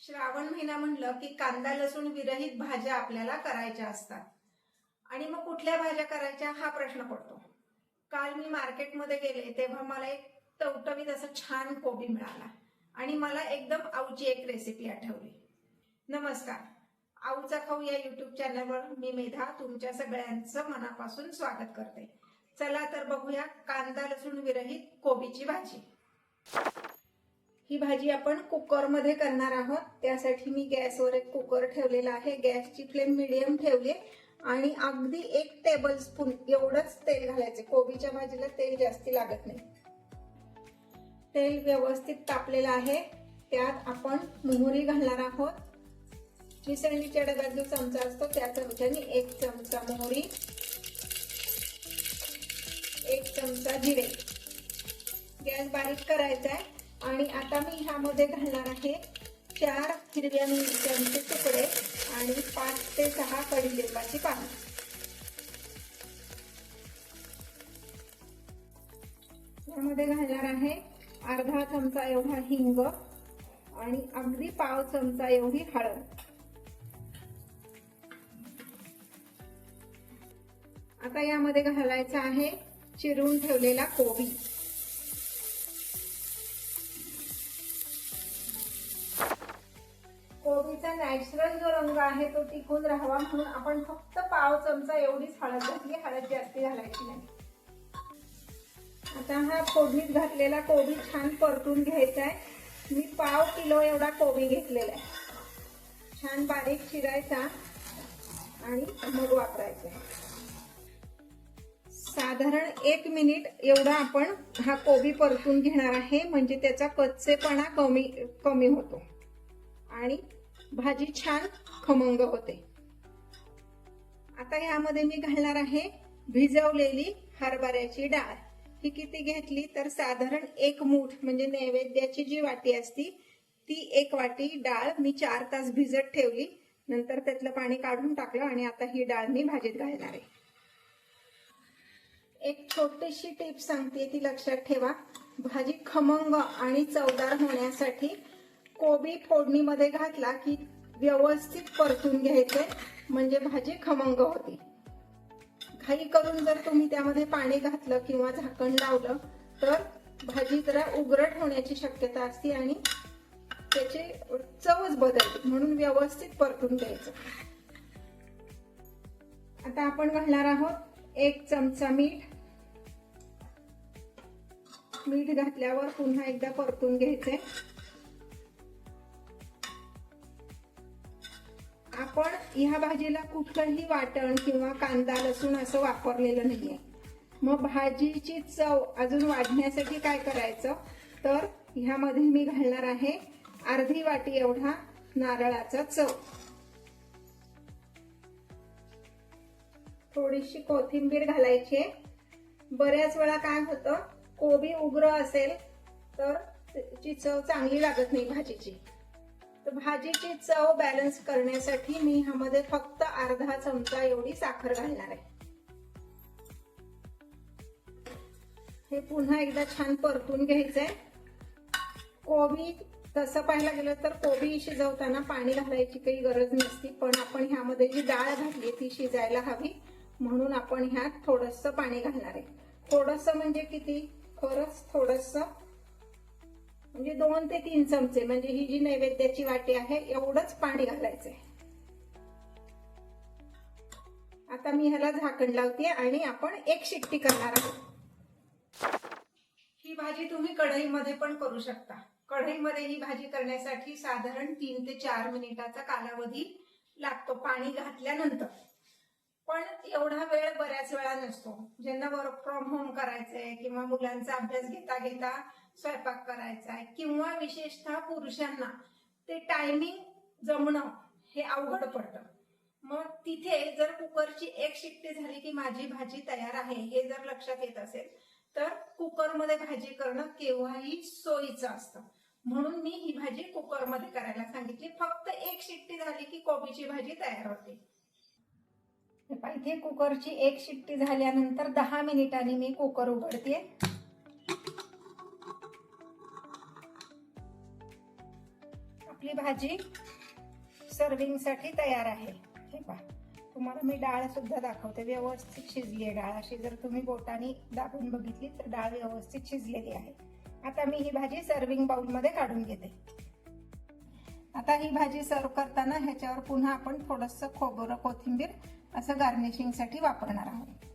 श्रावण महिना म्हणलं की कांदा लसूण विरहित भाज्या आपल्याला करायच्या असतात आणि मग कुठल्या भाज्या करायच्या हा प्रश्न पडतो. काल मी मार्केटमध्ये गेले तेव्हा मला एक टवटवीत असं छान कोबी मिळाला आणि मला एकदम आऊची एक रेसिपी आठवली. नमस्कार, आऊचा खाऊ या युट्यूब चॅनलवर मी मेधा तुमच्या सगळ्यांचं मनापासून स्वागत करते. चला तर बघूया कांदा लसूण विरहित कोबीची भाजी. ही भाजी आपण कुकरमध्ये करणार आहोत. त्यासाठी मी गॅसवर एक कुकर ठेवलेला आहे. गॅसची फ्लेम मीडियम ठेवली आणि अगदी 1 टेबलस्पून एवढंच तेल घालायचे. कोबीच्या भाजीला तेल जास्ती लागत नाही. तेल व्यवस्थित तापलेलं आहे. त्यात आपण मोहरी घालणार आहोत. मिसळणीच्या डब्यात जो चमचा असतो त्या चमच्याने 1 चमचा मोहरी, 1 चमचा जिरे. गॅस बारीक करायचा आहे आणि आता मी ह्यामध्ये घालणार आहे 4 हिरव्या मिरच्यांचे तुकडे आणि 5 ते 6 कडीलिंबाची पानं. यामध्ये घालणार आहे अर्धा चमचा एवढा हिंग आणि अगदी पाव चमचा एवढी हळद. आता यामध्ये घालायचा आहे चिरून ठेवलेला कोबी. कोबीचा नॅचरल जो रंग आहे तो टिकून राहावा म्हणून आपण फक्त पाव चमचा एवढीच हळद घातली. हळद जास्ती घालायची नाही. आता हा फोडणीत घातलेला कोबी छान परतून घ्यायचा आहे. मी पाव किलो एवढा कोबी घेतलेला आहे. छान बारीक चिरायचा आणि मग वापरायचा. साधारण 1 मिनिट एवढा आपण हा कोबी परतून घेणार आहे, म्हणजे त्याचा कच्चेपणा कमी होतो आणि भाजी छान खमंग होते. आता यामध्ये मी घालणार आहे भिजवलेली हरभऱ्याची डाळ. ही किती घेतली तर साधारण 1 मूठ, म्हणजे नैवेद्याची जी वाटी असती ती 1 वाटी डाळ मी 4 तास भिजत ठेवली. नंतर त्यातलं पाणी काढून टाकलं आणि आता ही डाळ मी भाजीत घालणार आहे. एक छोटीशी टिप सांगते, ती लक्षात ठेवा. भाजी खमंग आणि चवदार होण्यासाठी कोबी फोडणीमध्ये घातला की व्यवस्थित परतून घ्यायचे, म्हणजे भाजी खमंग होते. घाई करून जर तुम्ही त्यामध्ये पाणी घातलं किंवा झाकण लावलं तर भाजी जरा उघरट होण्याची शक्यता असते आणि त्याची चवच बदलते. म्हणून व्यवस्थित परतून घ्यायचं. आता आपण घालणार आहोत 1 चमचा मीठ. मीठ घातल्यावर पुन्हा एकदा परतून घ्यायचे. आपण ह्या भाजीला कुठलंही वाटण किंवा कांदा लसूण असं वापरलेलं नाहीये. मग भाजीची चव अजून वाढण्यासाठी काय करायचं तर ह्यामध्ये मी घालणार आहे अर्धी वाटी एवढा नारळाचा चव. थोडीशी कोथिंबीर घालायची. बऱ्याच वेळा काय होतं, कोबी उग्र असेल तर त्याची चव चांगली लागत नाही भाजीची. तर भाजीची चव बॅलन्स करण्यासाठी मी ह्यामध्ये फक्त अर्धा चमचा एवढी साखर घालणार आहे. हे पुन्हा एकदा छान परतून घ्यायचंय. कोबी तसं पाहायला गेलं तर कोबी शिजवताना पाणी घालायची काही गरज नसती, पण आपण ह्यामध्ये जी डाळ घातली ती शिजायला हवी म्हणून आपण ह्यात थोडंसं पाणी घालणार आहे. थोडंसं म्हणजे किती, खरंच थोडंसं, म्हणजे 2 ते 3 चमचे, म्हणजे ही जी नैवेद्याची वाटी आहे एवढंच पाणी घालायचंय. आता मी ह्याला झाकण लावते आणि आपण 1 शिट्टी करणार आहोत. ही भाजी तुम्ही कढईमध्ये पण करू शकता. कढईमध्ये ही भाजी करण्यासाठी साधारण 3 ते 4 मिनिटाचा कालावधी लागतो पाणी घातल्यानंतर. पण एवढा वेळ बऱ्याच वेळा नसतो. ज्यांना वर्क फ्रॉम होम करायचंय किंवा मुलांचा अभ्यास घेता घेता स्वयंपाक करायचा आहे किंवा विशेषतः पुरुषांना ते टायमिंग जमणं हे अवघड पडतं. मग तिथे जर कुकरची 1 शिट्टी झाली की माझी भाजी तयार आहे हे जर लक्षात येत असेल तर कुकरमध्ये भाजी करणं केव्हाही सोयीचं असतं. म्हणून मी ही भाजी कुकरमध्ये करायला सांगितली. फक्त 1 शिट्टी झाली की कोबीची भाजी तयार होते. इथे कुकरची 1 शिट्टी झाल्यानंतर 10 मिनिटांनी मी कुकर उघडते. आपली भाजी सर्विंगसाठी तयार आहे. हे पहा, तुम्हाला मी डाळ सुद्धा दाखवते. व्यवस्थित शिजली आहे डाळ. अशी जर तुम्ही बोटाने दाबून बघितली तर डाळ व्यवस्थित शिजलेली आहे. आता मी ही भाजी सर्विंग बाउल मध्ये काढून घेते. आता ही भाजी सर्व करताना ह्याच्यावर पुन्हा आपण थोडंसं खोबरं, कोथिंबीर असं गार्निशिंग साठी वापरणार आहोत.